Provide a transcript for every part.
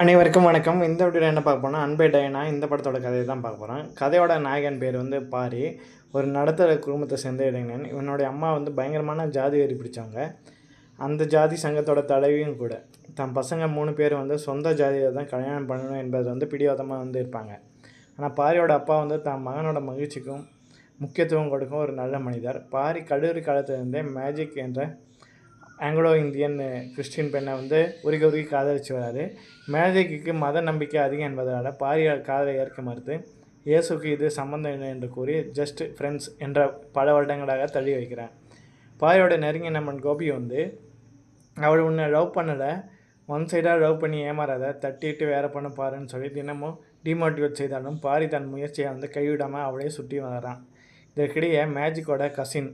அனைவருக்கும் வணக்கம். இந்த வீடியோவில் என்ன பார்க்க போனால் அன்பே டயனா இந்த படத்தோட கதையை தான் பார்க்க போகிறோம். கதையோட நாயகன் பேர் வந்து பாரி. ஒரு நடுத்தர குடும்பத்தை சேர்ந்த இளைஞன். இவனுடைய அம்மா வந்து பயங்கரமான ஜாதி வெறி பிடிச்சவங்க. அந்த ஜாதி சங்கத்தோட தலைவியும் கூட. தன் பசங்க 3 பேர் வந்து சொந்த ஜாதியை தான் கல்யாணம் பண்ணணும் என்பது வந்து பிடிவாதமாக வந்து இருப்பாங்க. ஆனால் பாரியோட அப்பா வந்து தன் மகனோட மகிழ்ச்சிக்கும் முக்கியத்துவம் கொடுக்கும் ஒரு நல்ல மனிதர். பாரி கல்லூரி காலத்திலிருந்தே மேஜிக் என்ற ஆங்கிலோ இந்தியன் கிறிஸ்டின் பெண்ணை வந்து உருகி காதலிச்சு வராரு. மேஜிக்கு மத நம்பிக்கை அதிகம் என்பதனால் பாரியோட காதலை ஏற்க மறுத்து இயேசுக்கு இது சம்பந்தம் இல்லை என்று கூறி ஜஸ்ட் ஃப்ரெண்ட்ஸ் என்ற பல வருடங்களாக தள்ளி வைக்கிறார். பாரியோட நெருங்கிய நண்பன் கோபி வந்து அவள் உன்னை லவ் பண்ணலை, ஒன் சைடாக லவ் பண்ணி ஏமாறாத, தட்டிட்டு வேறு பண்ண பாருன்னு சொல்லி தினமும் டிமோட்டிவேட் செய்தாலும் பாரி தன் முயற்சியை வந்து கைவிடாமல் அவளே சுற்றி வரான். இதற்கிடையே மேஜிக்கோட கசின்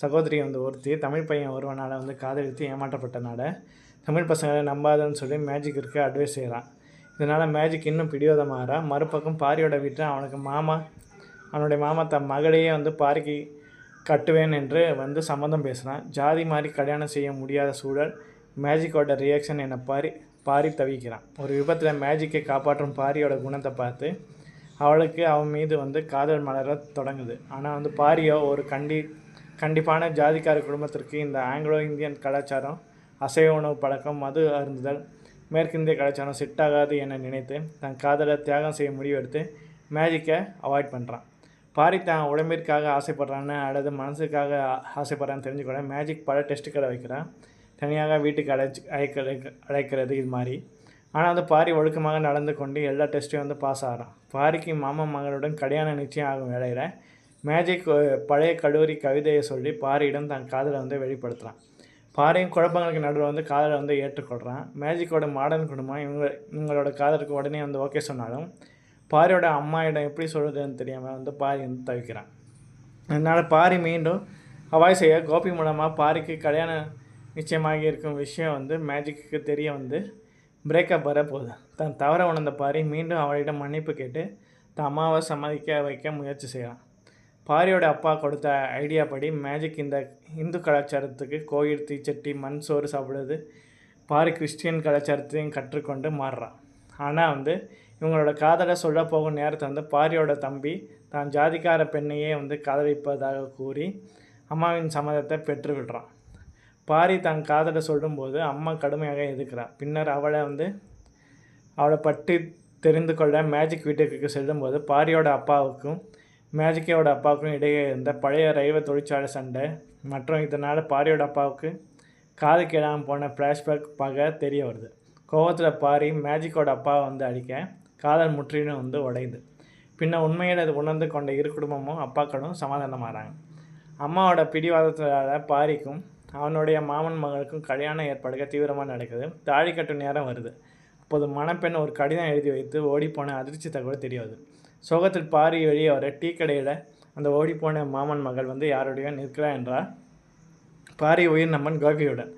சகோதரி வந்து ஒருத்தி தமிழ் பையன் ஒருவனால் வந்து காதலித்து ஏமாற்றப்பட்டனால தமிழ் பசங்களை நம்பாதன்னு சொல்லி மேஜிக்கிற்கு அட்வைஸ் செய்கிறான். இதனால் மேஜிக் இன்னும் பிடிவாதமாகறான். மறுபக்கம் பாரியோட வீட்டில் அவனுடைய மாமா தன் மகளையே வந்து பாரிக்கு கட்டுவேன் என்று வந்து சம்மந்தம் பேசுகிறான். ஜாதி மாதிரி கல்யாணம் செய்ய முடியாத சூழல். மேஜிக்கோட ரியாக்ஷன் என பாரி தவிக்கிறான். ஒரு விபத்தில் மேஜிக்கை காப்பாற்றும் பாரியோட குணத்தை பார்த்து அவளுக்கு அவன் மீது வந்து காதல் மலர தொடங்குது. ஆனால் வந்து பாரியோ ஒரு கண்டிப்பான ஜாதிக்கார குடும்பத்திற்கு இந்த ஆங்கிலோ இந்தியன் கலாச்சாரம், அசைவ உணவு பழக்கம், மது அருந்துதல், மேற்கிந்திய கலாச்சாரம் செட் ஆகாது என நினைத்து தன் காதலை தியாகம் செய்ய முடிவெடுத்து மேஜிக்கை அவாய்ட் பண்ணுறான். பாரி தான் உடம்பிற்காக ஆசைப்படுறான்னு அல்லது மனசுக்காக ஆசைப்படுறான்னு தெரிஞ்சுக்கூட மேஜிக் பல டெஸ்ட்டுகளை வைக்கிறான். தனியாக வீட்டுக்கு அழைக்கிறது இது மாதிரி. ஆனால் வந்து பாரி ஒழுக்கமாக நடந்து கொண்டு எல்லா டெஸ்ட்டையும் வந்து பாஸ் ஆகிறான். பாரிக்கு மாமா மகளுடன் கல்யாணம் நிச்சயம் ஆகும் வேளையில் மேஜிக் பழைய கல்லூரி கவிதையை சொல்லி பாரியிடம் தன் காதலை வந்து வெளிப்படுத்துகிறான். பாரியும் குழப்பங்களுக்கு நடுவில் வந்து காதலை வந்து ஏற்றுக்கொள்கிறான். மேஜிக்கோட மாடர்ன் குடும்பம் இவங்களோட காதலுக்கு உடனே வந்து ஓகே சொன்னாலும் பாரியோட அம்மாயிடம் எப்படி சொல்கிறதுன்னு தெரியாமல் வந்து பாரி வந்து தவிக்கிறான். அதனால் பாரி மீண்டும் அவாய்ட் செய்ய கோபி மூலமாக பாரிக்கு கல்யாணம் நிச்சயமாகி இருக்கும் விஷயம் வந்து மேஜிக்கு தெரிய வந்து பிரேக்கப் வர போகுது. தன் தவற உணர்ந்த பாரி மீண்டும் அவளிடம் மன்னிப்பு கேட்டு தன் அம்மாவை சம்மதிக்க வைக்க முயற்சி செய்கிறான். பாரியோட அப்பா கொடுத்த ஐடியா படி மேஜிக் இந்த இந்து கலாச்சாரத்துக்கு கோயில், தீச்சட்டி, மண் சோறு சாப்பிடுறது பாரி கிறிஸ்டியன் கலாச்சாரத்தையும் கற்றுக்கொண்டு மாறுறான். ஆனால் வந்து இவங்களோட காதலை சொல்ல போகும் நேரத்தை வந்து பாரியோட தம்பி தான் ஜாதிக்கார பெண்ணையே வந்து காதலிப்பதாக கூறி அம்மாவின் சம்மதத்தை பெற்றுவிடுறான். பாரி தன் காதலை சொல்லும்போது அம்மா கடுமையாக எதிர்க்கிறான். பின்னர் அவளை பற்றி தெரிந்து கொள்ள மேஜிக் வீட்டுக்கு செல்லும்போது பாரியோட அப்பாவுக்கும் மேஜிக்கோட அப்பாவுக்கும் இடையே இருந்த பழைய ரயில்வே தொழிற்சாலை சண்டை மற்றும் இதனால் பாரியோட அப்பாவுக்கு காது கேளாமல் போன ஃப்ளாஷ்பேக் பார்க்க தெரிய வருது. கோவத்தில் பாரி மேஜிக்கோட அப்பாவை வந்து அடிக்க காதல் முற்றிலும் வந்து உடையுது. பின்னர் உண்மையில் அது உணர்ந்து கொண்ட இரு குடும்பமும் அப்பாக்களும் சமாதானமாகறாங்க. அம்மாவோட பிடிவாதத்தால் பாரிக்கும் அவனுடைய மாமன் மகளுக்கும் கல்யாணம் ஏற்பாடுக தீவிரமாக நடக்குது. தாலி கட்டும் நேரம் வருது. அப்போது மணப்பெண் ஒரு கடிதம் எழுதி வைத்து ஓடிப்போன அதிர்ச்சி தகவல் தெரிய வருது. சோகத்தில் பாரி வெளியே வர டீ கடையில் அந்த ஓடிப்போன மாமன் மகள் வந்து யாருடைய நிற்கிறா என்றால் பாரி உயிர் நம்பன் கோபியுடன்.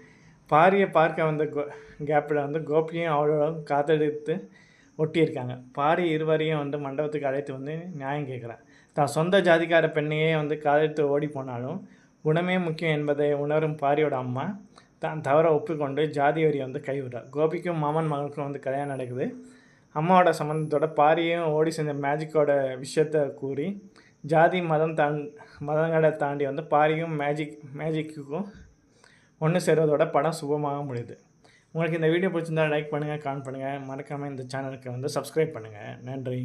பாரியை பார்க்க வந்த கேப்பில் வந்து கோபியும் அவளோட காத்தடித்து ஒட்டியிருக்காங்க. பாரி இருவரையும் வந்து மண்டபத்துக்கு அழைத்து வந்து நியாயம் கேட்குறான். தான் சொந்த ஜாதிக்கார பெண்ணையே வந்து காதலித்து ஓடி போனாலும் குணமே முக்கியம் என்பதை உணரும் பாரியோட அம்மா தான் தவற ஒப்புக்கொண்டு ஜாதி வரியை வந்து கைவிடுறார். கோபிக்கும் மாமன் மகளுக்கும் வந்து கல்யாணம் நடக்குது. அம்மாவோட சம்மந்தத்தோட பாரியும் ஓடி செஞ்ச மேஜிக்கோட விஷயத்தை கூறி ஜாதி மதங்களை தாண்டி வந்து பாரியும் மேஜிக்குக்கும் ஒன்று சேர்வதோட படம் சுபமாக முடியுது. உங்களுக்கு இந்த வீடியோ பிடிச்சிருந்தால் லைக் பண்ணுங்கள், கமெண்ட் பண்ணுங்கள், மறக்காமல் இந்த சேனலுக்கு வந்து சப்ஸ்கிரைப் பண்ணுங்கள். நன்றி.